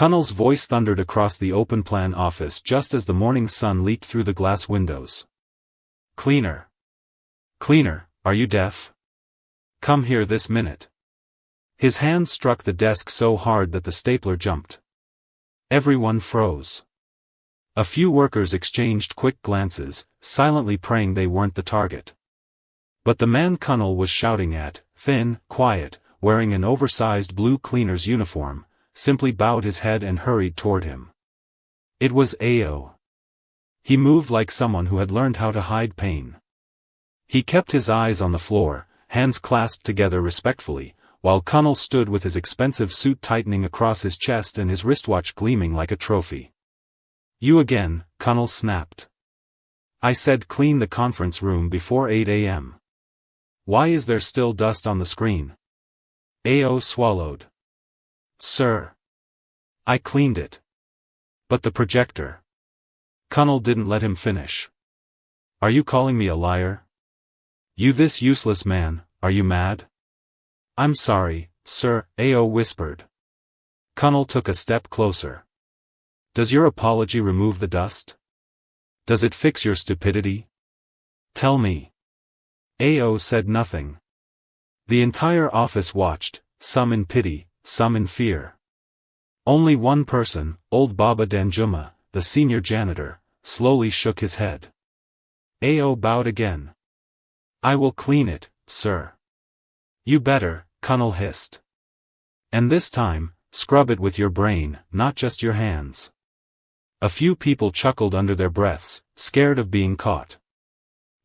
Cunnell's voice thundered across the open-plan office just as the morning sun leaked through the glass windows. "Cleaner! Cleaner, are you deaf? Come here this minute." His hand struck the desk so hard that the stapler jumped. Everyone froze. A few workers exchanged quick glances, silently praying they weren't the target. But the man Cunnell was shouting at, thin, quiet, wearing an oversized blue cleaner's uniform, simply bowed his head and hurried toward him. It was A.O. He moved like someone who had learned how to hide pain. He kept his eyes on the floor, hands clasped together respectfully, while Cunnell stood with his expensive suit tightening across his chest and his wristwatch gleaming like a trophy. "You again," Cunnell snapped. "I said clean the conference room before 8 a.m. Why is there still dust on the screen?" A.O. swallowed. "Sir. I cleaned it. But the projector." Cunnell didn't let him finish. "Are you calling me a liar? You this useless man, are you mad?" "I'm sorry, sir," A.O. whispered. Cunnell took a step closer. "Does your apology remove the dust? Does it fix your stupidity? Tell me." A.O. said nothing. The entire office watched, some in pity, some in fear. Only one person, old Baba Danjuma, the senior janitor, slowly shook his head. A.O. bowed again. "I will clean it, sir." "You better," Cunnell hissed. "And this time, scrub it with your brain, not just your hands." A few people chuckled under their breaths, scared of being caught.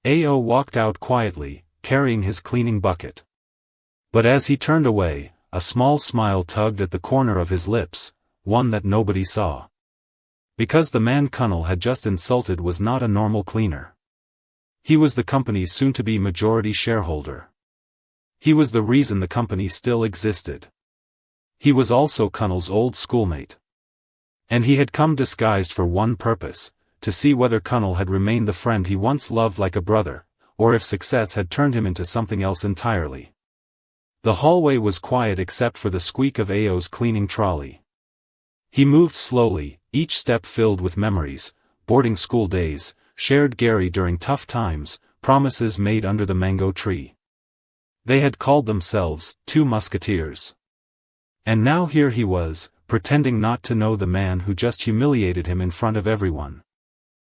A.O. walked out quietly, carrying his cleaning bucket. But as he turned away, a small smile tugged at the corner of his lips, one that nobody saw. Because the man Cunnell had just insulted was not a normal cleaner. He was the company's soon-to-be majority shareholder. He was the reason the company still existed. He was also Cunnell's old schoolmate. And he had come disguised for one purpose, to see whether Cunnell had remained the friend he once loved like a brother, or if success had turned him into something else entirely. The hallway was quiet except for the squeak of A.O.'s cleaning trolley. He moved slowly, each step filled with memories, boarding school days, shared Gary during tough times, promises made under the mango tree. They had called themselves Two Musketeers. And now here he was, pretending not to know the man who just humiliated him in front of everyone.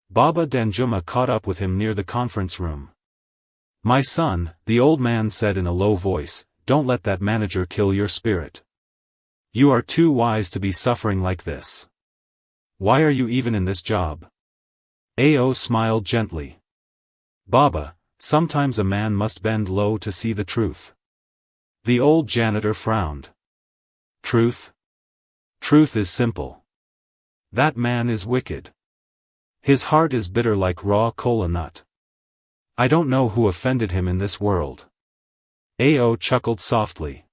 Baba Danjuma caught up with him near the conference room. "My son," the old man said in a low voice, "don't let that manager kill your spirit. You are too wise to be suffering like this. Why are you even in this job?" A.O. smiled gently. "Baba, sometimes a man must bend low to see the truth." The old janitor frowned. "Truth? Truth is simple. That man is wicked. His heart is bitter like raw cola nut. I don't know who offended him in this world." A.O. chuckled softly.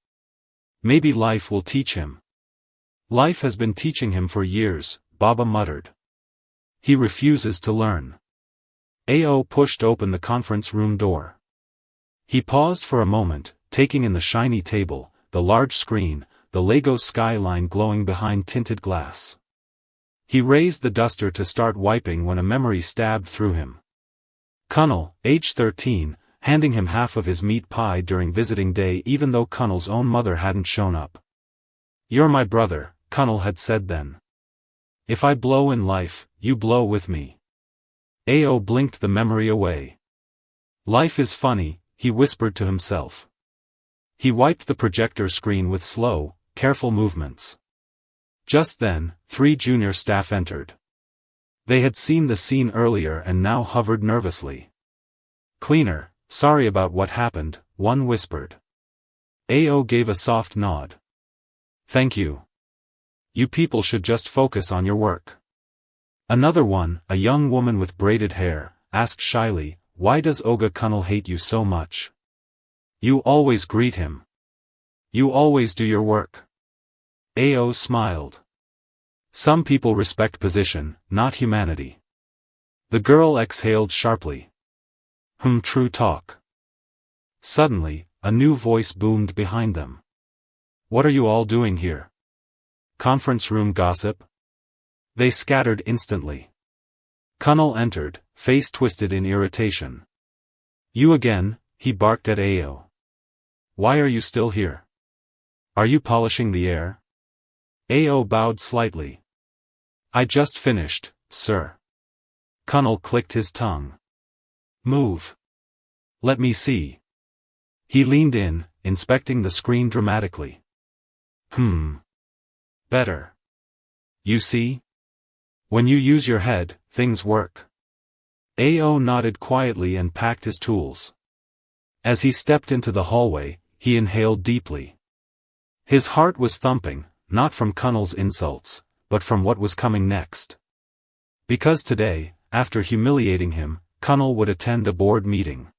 "Maybe life will teach him." "Life has been teaching him for years," Baba muttered. "He refuses to learn." A.O. pushed open the conference room door. He paused for a moment, taking in the shiny table, the large screen, the Lego skyline glowing behind tinted glass. He raised the duster to start wiping when a memory stabbed through him. Cunnell, age 13, handing him half of his meat pie during visiting day even though Cunnell's own mother hadn't shown up. "You're my brother," Cunnell had said then. "If I blow in life, you blow with me." A.O. blinked the memory away. "Life is funny," he whispered to himself. He wiped the projector screen with slow, careful movements. Just then, 3 junior staff entered. They had seen the scene earlier and now hovered nervously. "Cleaner, sorry about what happened," one whispered. A.O. gave a soft nod. "Thank you. You people should just focus on your work." Another one, a young woman with braided hair, asked shyly, "Why does Oga Cunnell hate you so much? You always greet him. You always do your work." A.O. smiled. "Some people respect position, not humanity." The girl exhaled sharply. True talk." Suddenly, a new voice boomed behind them. "What are you all doing here? Conference room gossip? They scattered instantly. Cunnel entered, face twisted in irritation. You again, he barked at Ao. Why are you still here? Are you polishing the air? Ao bowed slightly. I just finished, sir. Cunnel clicked his tongue. Move. Let me see. He leaned in, inspecting the screen dramatically. Better. You see? When you use your head, things work. Ao nodded quietly and packed his tools. As he stepped into the hallway, he inhaled deeply. His heart was thumping, not from Cunnel's insults, but from what was coming next. Because today, after humiliating him, Cunnel would attend a board meeting.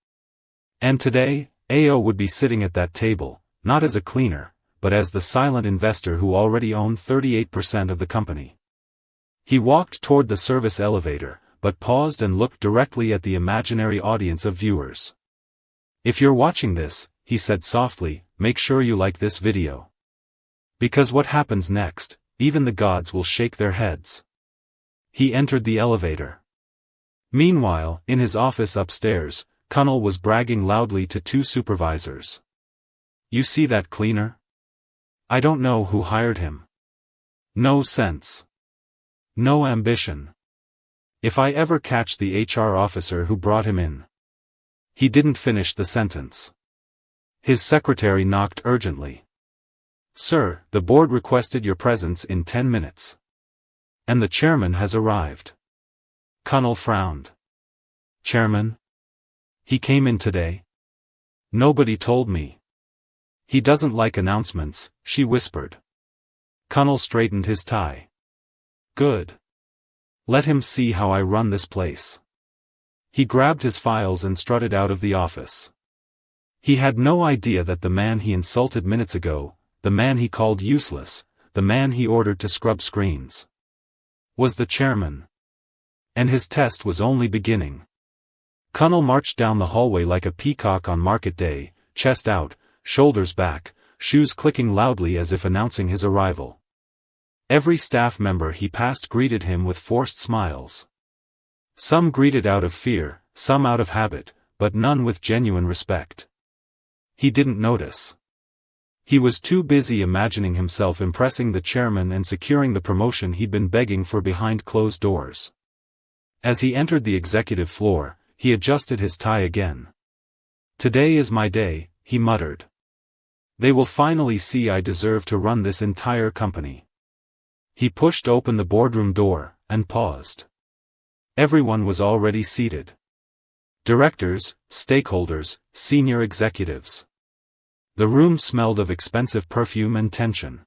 And today, Ao would be sitting at that table, not as a cleaner, but as the silent investor who already owned 38% of the company. He walked toward the service elevator, but paused and looked directly at the imaginary audience of viewers. If you're watching this, he said softly, make sure you like this video. Because what happens next, even the gods will shake their heads. He entered the elevator. Meanwhile, in his office upstairs, Cunnel was bragging loudly to two supervisors. You see that cleaner? I don't know who hired him. No sense. No ambition. If I ever catch the HR officer who brought him in. He didn't finish the sentence. His secretary knocked urgently. Sir, the board requested your presence in 10 minutes. And the chairman has arrived. Cunnel frowned. Chairman? He came in today? Nobody told me. He doesn't like announcements, she whispered. Cunnel straightened his tie. Good. Let him see how I run this place. He grabbed his files and strutted out of the office. He had no idea that the man he insulted minutes ago, the man he called useless, the man he ordered to scrub screens, was the chairman. And his test was only beginning. Cunnel marched down the hallway like a peacock on market day, chest out, shoulders back, shoes clicking loudly as if announcing his arrival. Every staff member he passed greeted him with forced smiles. Some greeted out of fear, some out of habit, but none with genuine respect. He didn't notice. He was too busy imagining himself impressing the chairman and securing the promotion he'd been begging for behind closed doors. As he entered the executive floor, he adjusted his tie again. Today is my day, he muttered. They will finally see I deserve to run this entire company. He pushed open the boardroom door, and paused. Everyone was already seated. Directors, stakeholders, senior executives. The room smelled of expensive perfume and tension.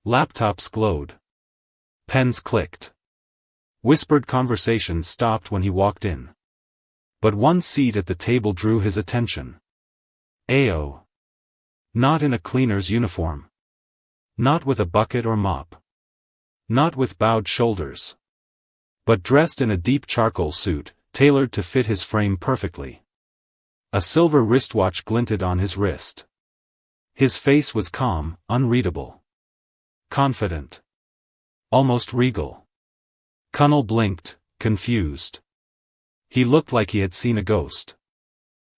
Laptops glowed. Pens clicked. Whispered conversations stopped when he walked in. But one seat at the table drew his attention. Ao. Not in a cleaner's uniform. Not with a bucket or mop. Not with bowed shoulders. But dressed in a deep charcoal suit, tailored to fit his frame perfectly. A silver wristwatch glinted on his wrist. His face was calm, unreadable. Confident. Almost regal. Cunnel blinked, confused. He looked like he had seen a ghost.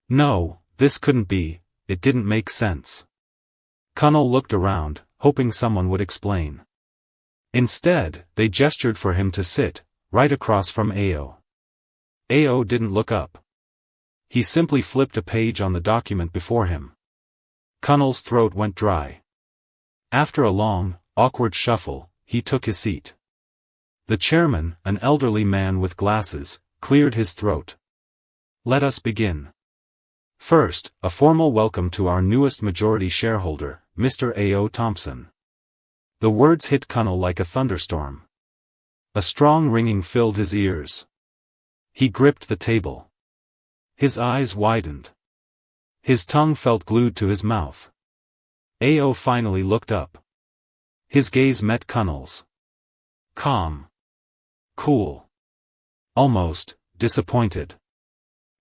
No, this couldn't be, it didn't make sense. Cunnel looked around, hoping someone would explain. Instead, they gestured for him to sit, right across from Ao. Ao didn't look up. He simply flipped a page on the document before him. Cunnel's throat went dry. After a long, awkward shuffle, he took his seat. The chairman, an elderly man with glasses, cleared his throat. Let us begin. First, a formal welcome to our newest majority shareholder, Mr. A.O. Thompson. The words hit Cunnel like a thunderstorm. A strong ringing filled his ears. He gripped the table. His eyes widened. His tongue felt glued to his mouth. A.O. finally looked up. His gaze met Cunnel's. Calm. Cool. Almost disappointed.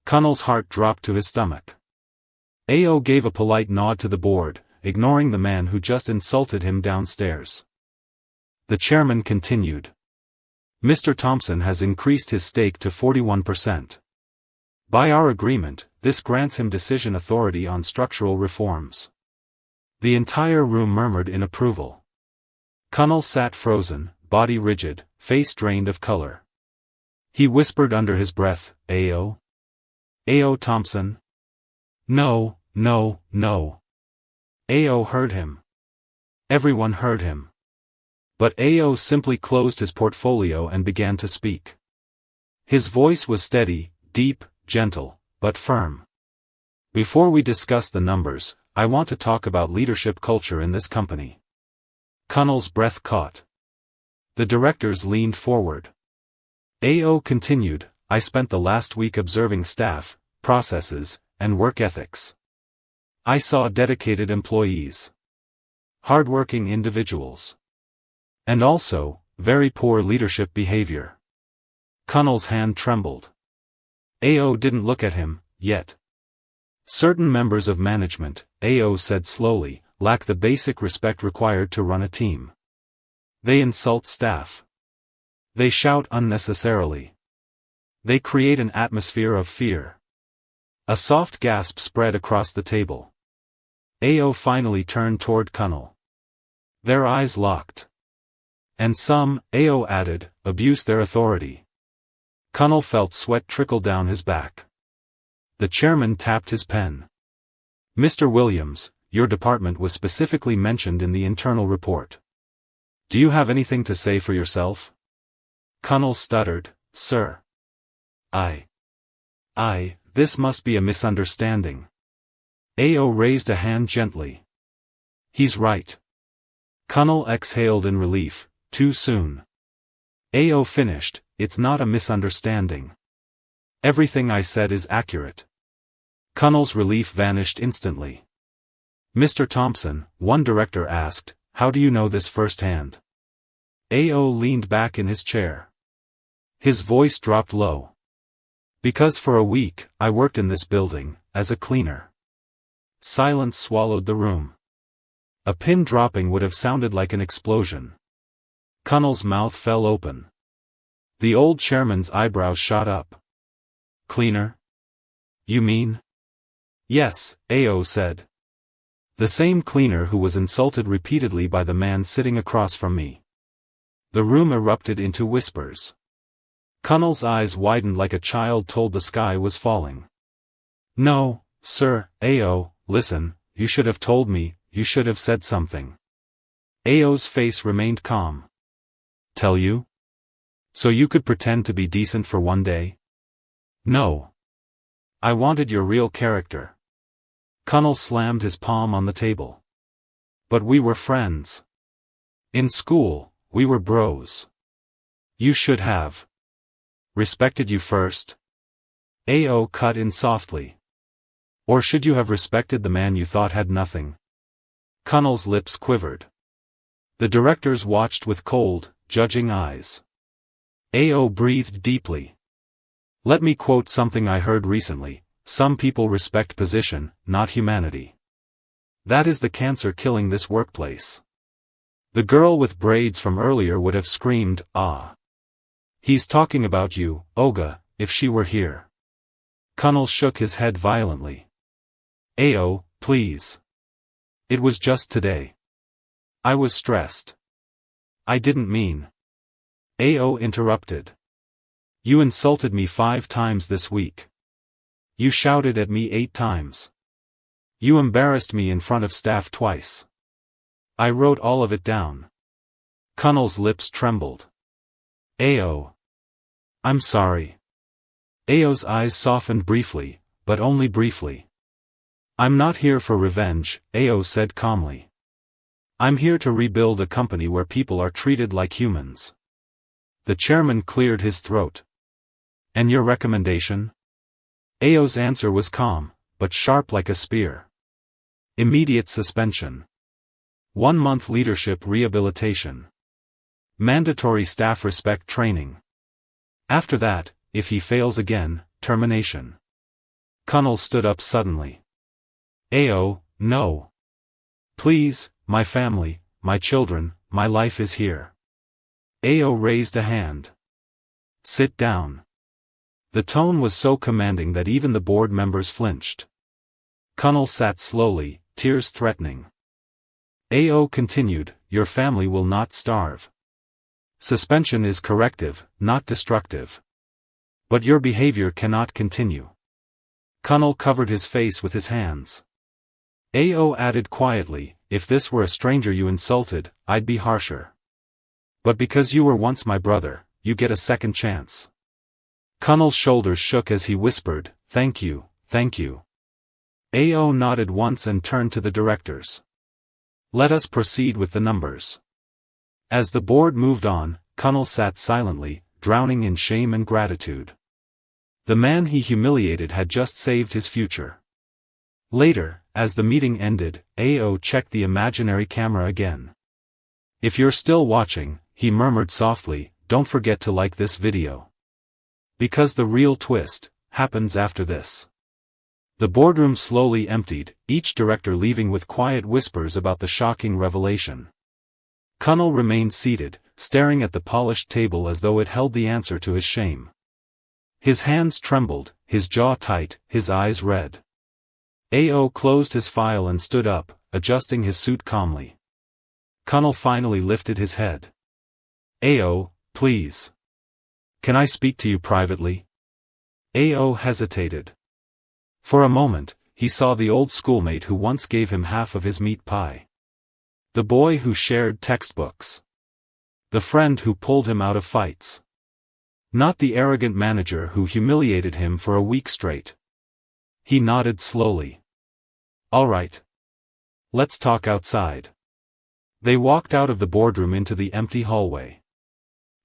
Cunnel's heart dropped to his stomach. A.O. gave a polite nod to the board, ignoring the man who just insulted him downstairs. The chairman continued. Mr. Thompson has increased his stake to 41%. By our agreement, this grants him decision authority on structural reforms. The entire room murmured in approval. Connell sat frozen, body rigid, face drained of color. He whispered under his breath, "A.O. A.O. Thompson?" "No, no, no." A.O. heard him. Everyone heard him. But A.O. simply closed his portfolio and began to speak. His voice was steady, deep, gentle, but firm. "Before we discuss the numbers, I want to talk about leadership culture in this company." Connell's breath caught. The directors leaned forward. A.O. continued, "I spent the last week observing staff, processes, and work ethics. I saw dedicated employees. Hardworking individuals. And also, very poor leadership behavior." Connell's hand trembled. A.O. didn't look at him, yet. "Certain members of management," A.O. said slowly, "lack the basic respect required to run a team. They insult staff. They shout unnecessarily. They create an atmosphere of fear." A soft gasp spread across the table. A.O. finally turned toward Connell. Their eyes locked. "And some," A.O. added, "abuse their authority." Connell felt sweat trickle down his back. The chairman tapped his pen. "Mr. Williams, your department was specifically mentioned in the internal report. Do you have anything to say for yourself?" Connell stuttered, "Sir. This must be a misunderstanding." A.O. raised a hand gently. "He's right." Connell exhaled in relief, "Too soon." A.O. finished, "It's not a misunderstanding. Everything I said is accurate." Connell's relief vanished instantly. "Mr. Thompson," one director asked, "how do you know this firsthand?" A.O. leaned back in his chair. His voice dropped low. "Because for a week, I worked in this building, as a cleaner." Silence swallowed the room. A pin dropping would have sounded like an explosion. Connell's mouth fell open. The old chairman's eyebrows shot up. "Cleaner? You mean?" "Yes," A.O. said. "The same cleaner who was insulted repeatedly by the man sitting across from me." The room erupted into whispers. Connell's eyes widened like a child told the sky was falling. "No, sir, A.O., listen, you should have told me, you should have said something." A.O.'s face remained calm. "Tell you? So you could pretend to be decent for one day?" "No. I wanted your real character." Connell slammed his palm on the table. "But we were friends. In school, we were bros. You should have respected you first." A.O. cut in softly. "Or should you have respected the man you thought had nothing?" Connell's lips quivered. The directors watched with cold, judging eyes. A.O. breathed deeply. "Let me quote something I heard recently, some people respect position, not humanity. That is the cancer killing this workplace." The girl with braids from earlier would have screamed, "Ah! He's talking about you, Olga, if she were here." Connell shook his head violently. "A.O., please. It was just today. I was stressed. I didn't mean." A.O. interrupted. "You insulted me 5 times this week. You shouted at me 8 times. You embarrassed me in front of staff twice. I wrote all of it down." Connell's lips trembled. "A.O. I'm sorry." A.O.'s eyes softened briefly, but only briefly. "I'm not here for revenge," A.O. said calmly. "I'm here to rebuild a company where people are treated like humans." The chairman cleared his throat. "And your recommendation?" A.O.'s answer was calm, but sharp like a spear. "Immediate suspension. 1-month leadership rehabilitation. Mandatory staff respect training. After that, if he fails again, termination." Connell stood up suddenly. "A.O., no. Please, my family, my children, my life is here. Ao raised a hand. Sit down. The tone was so commanding that even the board members flinched. Connell sat slowly, tears threatening. Ao continued, your family will not starve. Suspension is corrective, not destructive. But your behavior cannot continue. Connell covered his face with his hands. Ao added quietly, if this were a stranger you insulted, I'd be harsher. But because you were once my brother, you get a second chance. Connell's shoulders shook as he whispered, thank you, thank you. Ao nodded once and turned to the directors. Let us proceed with the numbers. As the board moved on, Connell sat silently, drowning in shame and gratitude. The man he humiliated had just saved his future. Later, as the meeting ended, Ao checked the imaginary camera again. If you're still watching, he murmured softly, don't forget to like this video. Because the real twist happens after this. The boardroom slowly emptied, each director leaving with quiet whispers about the shocking revelation. Connell remained seated, staring at the polished table as though it held the answer to his shame. His hands trembled, his jaw tight, his eyes red. Ao closed his file and stood up, adjusting his suit calmly. Connell finally lifted his head. Ao, please. Can I speak to you privately? Ao hesitated. For a moment, he saw the old schoolmate who once gave him half of his meat pie. The boy who shared textbooks. The friend who pulled him out of fights. Not the arrogant manager who humiliated him for a week straight. He nodded slowly. All right. Let's talk outside. They walked out of the boardroom into the empty hallway.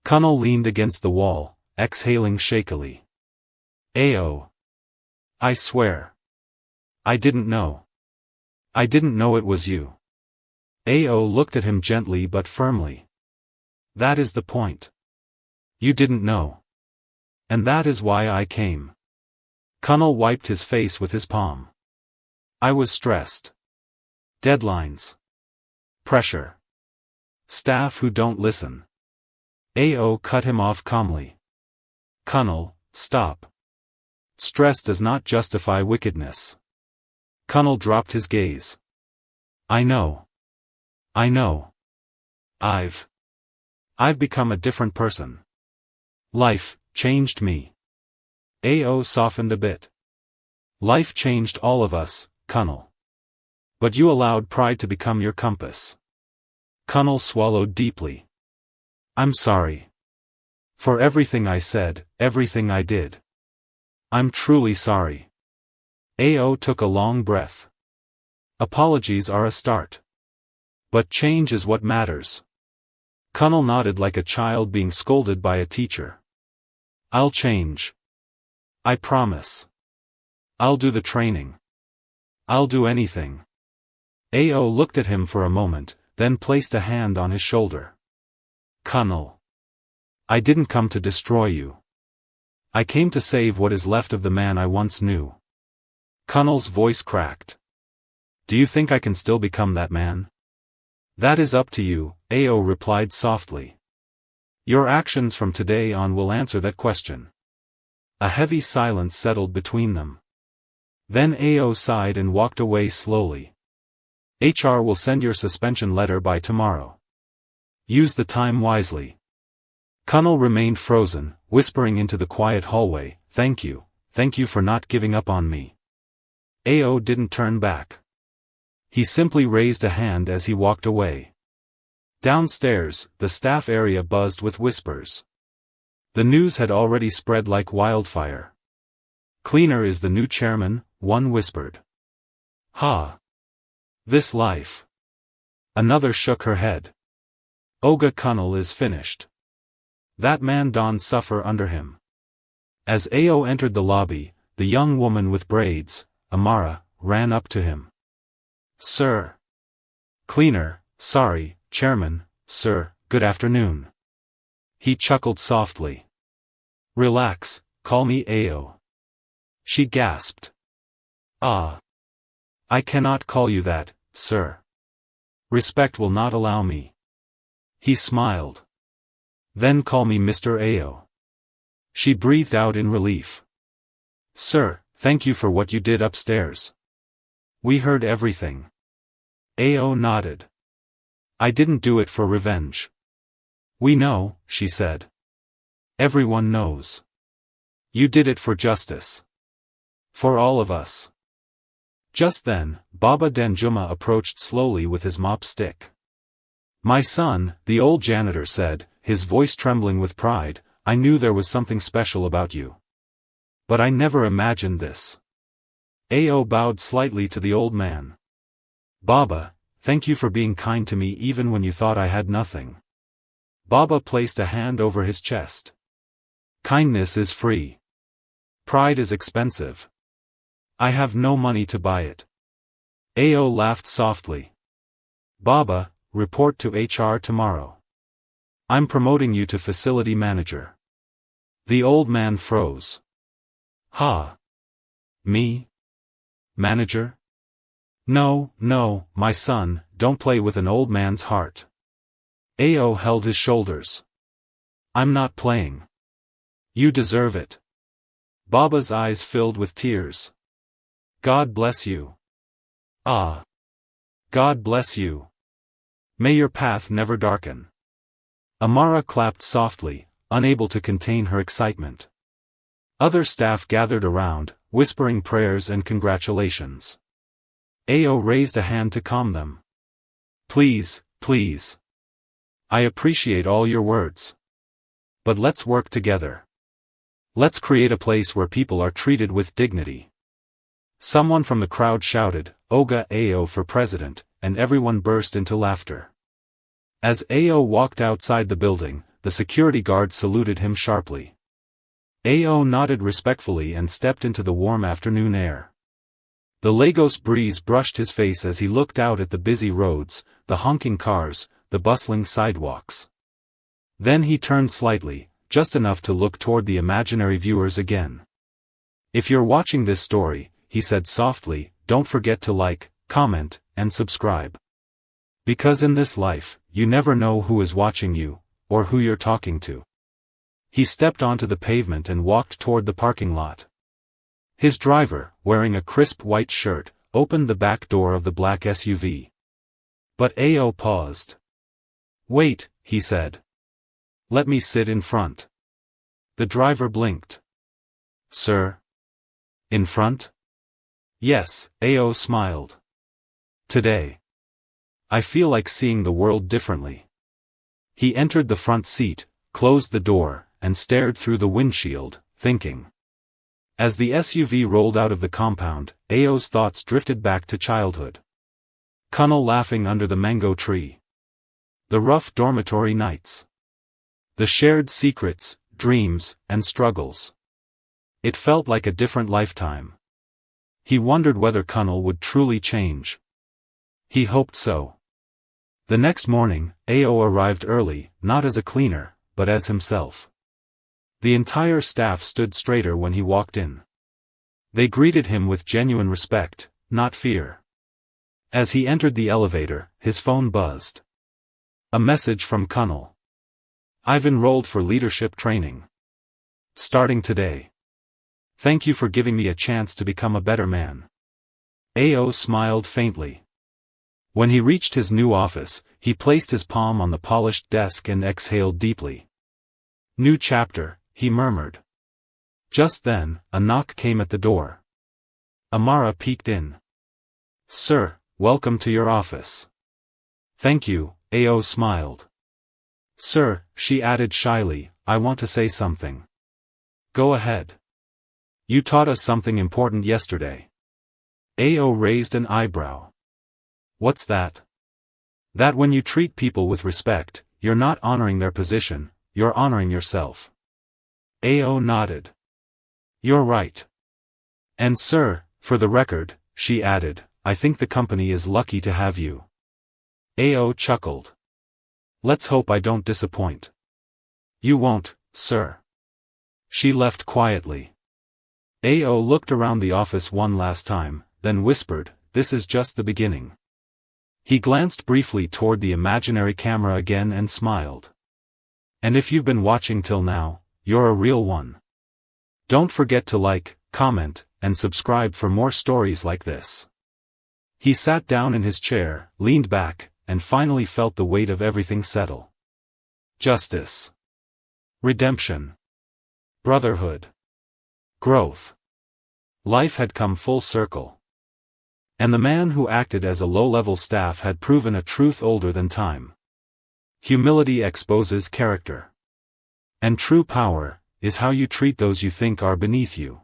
Connell leaned against the wall, exhaling shakily. Ao. I swear. I didn't know. I didn't know it was you. Ao looked at him gently but firmly. That is the point. You didn't know. And that is why I came. Connell wiped his face with his palm. I was stressed. Deadlines. Pressure. Staff who don't listen. Ao cut him off calmly. Connell, stop. Stress does not justify wickedness. Connell dropped his gaze. I know. I know. I've become a different person. Life changed me. Ao softened a bit. Life changed all of us, Connell. But you allowed pride to become your compass. Connell swallowed deeply. I'm sorry. For everything I said, everything I did. I'm truly sorry. Ao took a long breath. Apologies are a start. But change is what matters. Connell nodded like a child being scolded by a teacher. I'll change. I promise. I'll do the training. I'll do anything. Ao looked at him for a moment, then placed a hand on his shoulder. Connell. I didn't come to destroy you. I came to save what is left of the man I once knew. Connell's voice cracked. Do you think I can still become that man? That is up to you, Ao replied softly. Your actions from today on will answer that question. A heavy silence settled between them. Then Ao sighed and walked away slowly. HR will send your suspension letter by tomorrow. Use the time wisely. Connell remained frozen, whispering into the quiet hallway, thank you for not giving up on me. Ao didn't turn back. He simply raised a hand as he walked away. Downstairs, the staff area buzzed with whispers. The news had already spread like wildfire. Cleaner is the new chairman, one whispered. Ha! This life. Another shook her head. Olga Connell is finished. That man Don suffer under him. As Ao entered the lobby, the young woman with braids, Amara, ran up to him. Sir. Cleaner, sorry, chairman, sir, good afternoon. He chuckled softly. Relax, call me Ao. She gasped. Ah. I cannot call you that, sir. Respect will not allow me. He smiled. Then call me Mr. Ao. She breathed out in relief. Sir, thank you for what you did upstairs. We heard everything. Ao nodded. I didn't do it for revenge. We know, she said. Everyone knows. You did it for justice. For all of us. Just then, Baba Danjuma approached slowly with his mop stick. My son, the old janitor said, his voice trembling with pride, I knew there was something special about you. But I never imagined this. Ao bowed slightly to the old man. Baba, thank you for being kind to me even when you thought I had nothing. Baba placed a hand over his chest. Kindness is free. Pride is expensive. I have no money to buy it. Ao laughed softly. Baba, report to HR tomorrow. I'm promoting you to facility manager. The old man froze. Ha! Me? Manager? No, no, my son, don't play with an old man's heart. Ao held his shoulders. I'm not playing. You deserve it. Baba's eyes filled with tears. God bless you. Ah. God bless you. May your path never darken. Amara clapped softly, unable to contain her excitement. Other staff gathered around, whispering prayers and congratulations. Ao raised a hand to calm them. Please, please. I appreciate all your words. But let's work together. Let's create a place where people are treated with dignity. Someone from the crowd shouted, Oga Ao for president, and everyone burst into laughter. As Ao walked outside the building, the security guard saluted him sharply. Ao nodded respectfully and stepped into the warm afternoon air. The Lagos breeze brushed his face as he looked out at the busy roads, the honking cars, the bustling sidewalks. Then he turned slightly, just enough to look toward the imaginary viewers again. If you're watching this story, he said softly, don't forget to like, comment, and subscribe. Because in this life, you never know who is watching you, or who you're talking to. He stepped onto the pavement and walked toward the parking lot. His driver, wearing a crisp white shirt, opened the back door of the black SUV. But Ao paused. Wait, he said. Let me sit in front. The driver blinked. Sir? In front? Yes, Ao smiled. Today. I feel like seeing the world differently. He entered the front seat, closed the door, and stared through the windshield, thinking. As the SUV rolled out of the compound, Ao's thoughts drifted back to childhood. Kunal laughing under the mango tree. The rough dormitory nights. The shared secrets, dreams, and struggles. It felt like a different lifetime. He wondered whether Kunal would truly change. He hoped so. The next morning, Ao arrived early, not as a cleaner, but as himself. The entire staff stood straighter when he walked in. They greeted him with genuine respect, not fear. As he entered the elevator, his phone buzzed. A message from Kunal. I've enrolled for leadership training. Starting today. Thank you for giving me a chance to become a better man. Ao smiled faintly. When he reached his new office, he placed his palm on the polished desk and exhaled deeply. New chapter, he murmured. Just then, a knock came at the door. Amara peeked in. Sir, welcome to your office. Thank you, Ao smiled. Sir, she added shyly, I want to say something. Go ahead. You taught us something important yesterday. Ao raised an eyebrow. What's that? That when you treat people with respect, you're not honoring their position, you're honoring yourself. Ao nodded. You're right. And sir, for the record, she added, I think the company is lucky to have you. Ao chuckled. Let's hope I don't disappoint. You won't, sir. She left quietly. Ao looked around the office one last time, then whispered, this is just the beginning. He glanced briefly toward the imaginary camera again and smiled. And if you've been watching till now, you're a real one. Don't forget to like, comment, and subscribe for more stories like this. He sat down in his chair, leaned back, and finally felt the weight of everything settle. Justice. Redemption. Brotherhood. Growth. Life had come full circle. And the man who acted as a low-level staff had proven a truth older than time. Humility exposes character. And true power is how you treat those you think are beneath you.